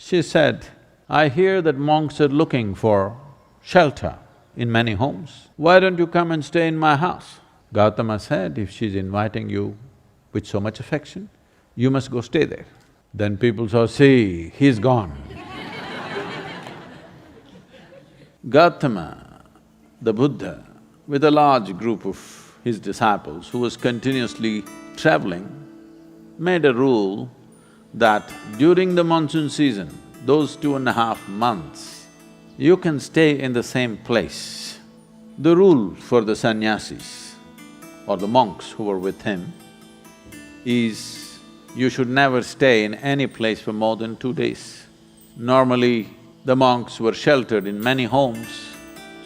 She said, "I hear that monks are looking for shelter in many homes. Why don't you come and stay in my house?" Gauthama said, "If she's inviting you with so much affection, you must go stay there." Then people saw, "See, he's gone." Gauthama, the Buddha, with a large group of his disciples who was continuously traveling, made a rule that during the monsoon season, those 2.5 months, you can stay in the same place. The rule for the sannyasis or the monks who were with him is you should never stay in any place for more than 2 days. Normally, the monks were sheltered in many homes,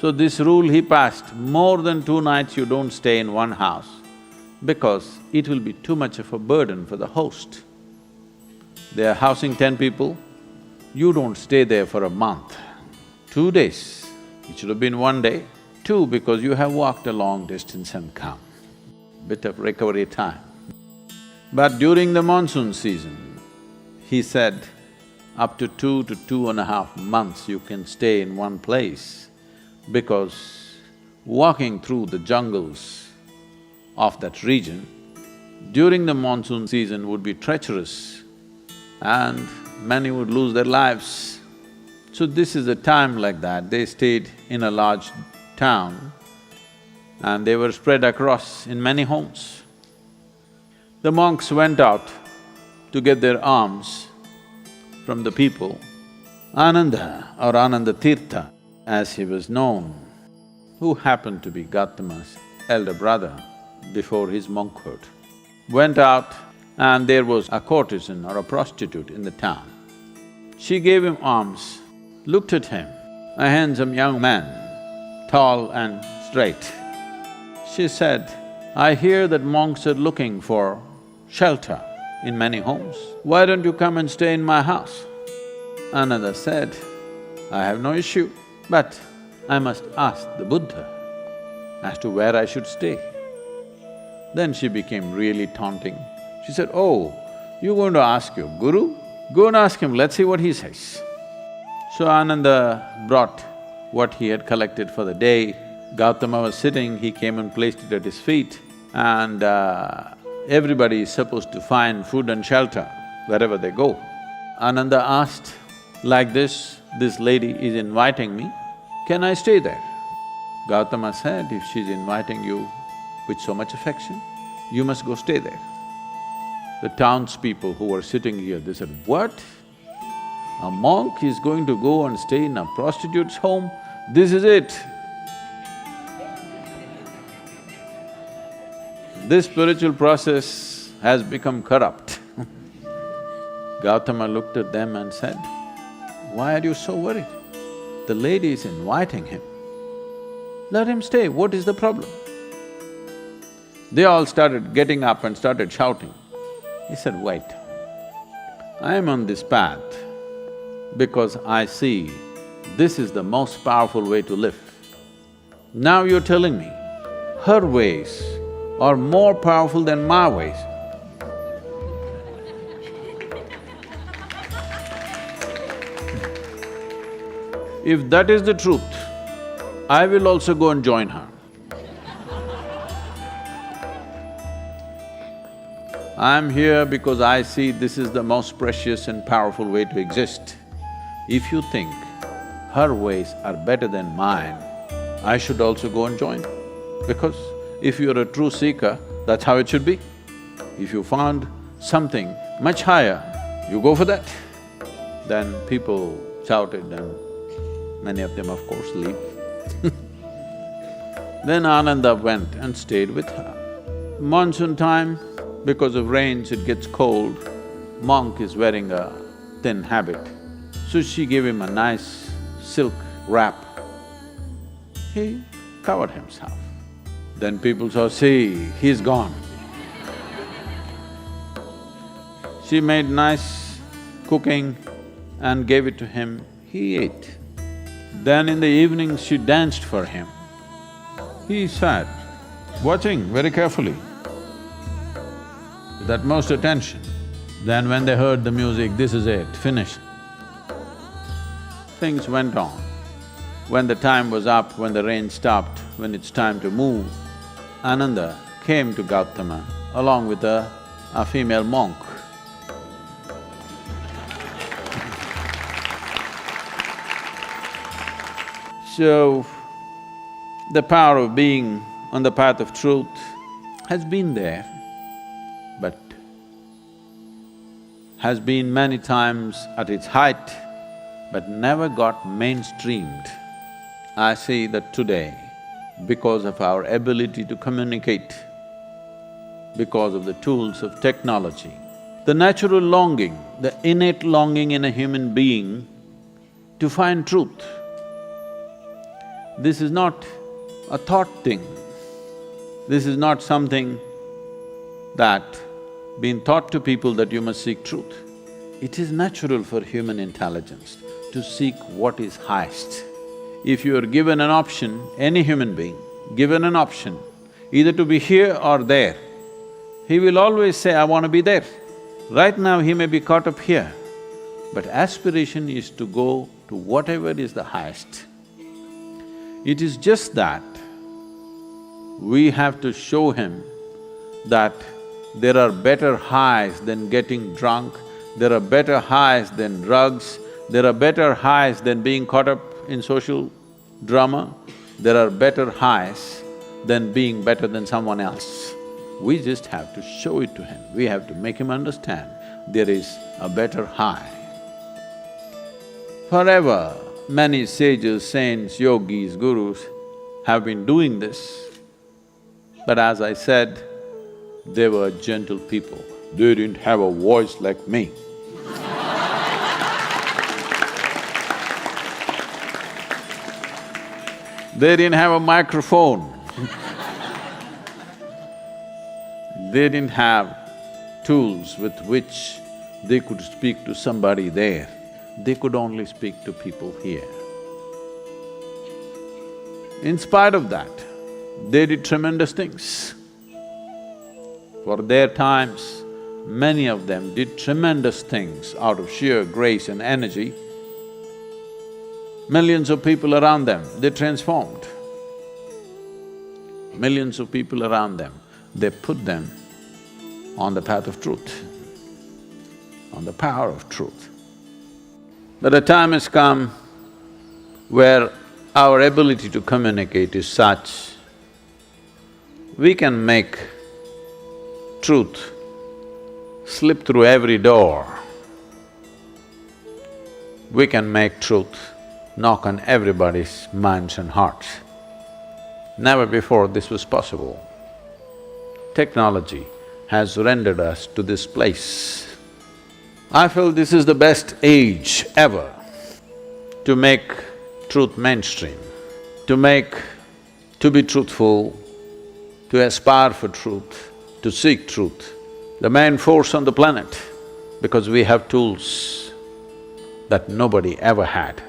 so this rule he passed, more than 2 nights you don't stay in one house because it will be too much of a burden for the host. They are housing 10 people, you don't stay there for a month. 2 days, it should have been 1 day. 2, because you have walked a long distance and come, bit of recovery time. But during the monsoon season, he said, up to 2 to 2.5 months you can stay in one place because walking through the jungles of that region during the monsoon season would be treacherous and many would lose their lives. So this is a time like that. They stayed in a large town and they were spread across in many homes. The monks went out to get their alms from the people. Ananda or Ananda Tirtha, as he was known, who happened to be Gauthama's elder brother before his monkhood, went out and there was a courtesan or a prostitute in the town. She gave him alms, looked at him, a handsome young man, tall and straight. She said, "I hear that monks are looking for shelter in many homes. Why don't you come and stay in my house?" Ananda said, "I have no issue, but I must ask the Buddha as to where I should stay." Then she became really taunting. She said, "Oh, you're going to ask your guru? Go and ask him, let's see what he says." So Ananda brought what he had collected for the day. Gauthama was sitting, he came and placed it at his feet, and everybody is supposed to find food and shelter wherever they go. Ananda asked, like this lady is inviting me, can I stay there? Gauthama said, "If she's inviting you with so much affection, you must go stay there." The townspeople who were sitting here, they said, "What? A monk is going to go and stay in a prostitute's home? This is it." This spiritual process has become corrupt. Gauthama looked at them and said, "Why are you so worried? The lady is inviting him. Let him stay, what is the problem?" They all started getting up and started shouting. He said, "Wait, I am on this path because I see this is the most powerful way to live. Now you're telling me her ways are more powerful than my ways. If that is the truth, I will also go and join her. I am here because I see this is the most precious and powerful way to exist. If you think her ways are better than mine, I should also go and join. Because if you're a true seeker, that's how it should be. If you found something much higher, you go for that." Then people shouted and many of them, of course, leave. Then Ananda went and stayed with her. Monsoon time, because of rains it gets cold, monk is wearing a thin habit. So she gave him a nice silk wrap. He covered himself. Then people saw, "See, he's gone." She made nice cooking and gave it to him, he ate. Then in the evening she danced for him. He sat, watching very carefully, with utmost attention. Then when they heard the music, this is it, finished. things went on. When the time was up, when the rain stopped, when it's time to move, Ananda came to Gauthama along with a female monk. So, the power of being on the path of truth has been there, but has been many times at its height, but never got mainstreamed. I see that today, because of our ability to communicate, because of the tools of technology, the natural longing, the innate longing in a human being to find truth, this is not a thought thing. This is not something that been taught to people that you must seek truth. It is natural for human intelligence to seek what is highest. If you are given an option, any human being, given an option, either to be here or there, he will always say, I want to be there. Right now he may be caught up here, but aspiration is to go to whatever is the highest. It is just that we have to show him that there are better highs than getting drunk, there are better highs than drugs, there are better highs than being caught up in social drama, there are better highs than being better than someone else. We just have to show it to him, we have to make him understand there is a better high. Forever, many sages, saints, yogis, gurus have been doing this, but as I said, they were gentle people. They didn't have a voice like me. They didn't have a microphone. They didn't have tools with which they could speak to somebody there. They could only speak to people here. In spite of that, they did tremendous things. For their times, many of them did tremendous things out of sheer grace and energy. Millions of people around them, they transformed. Millions of people around them, they put them on the path of truth, on the power of truth. But a time has come where our ability to communicate is such, we can make truth slip through every door. We can make truth knock on everybody's minds and hearts. Never before this was possible. Technology has rendered us to this place. I feel this is the best age ever to make truth mainstream, to be truthful, to aspire for truth, to seek truth, the main force on the planet, because we have tools that nobody ever had.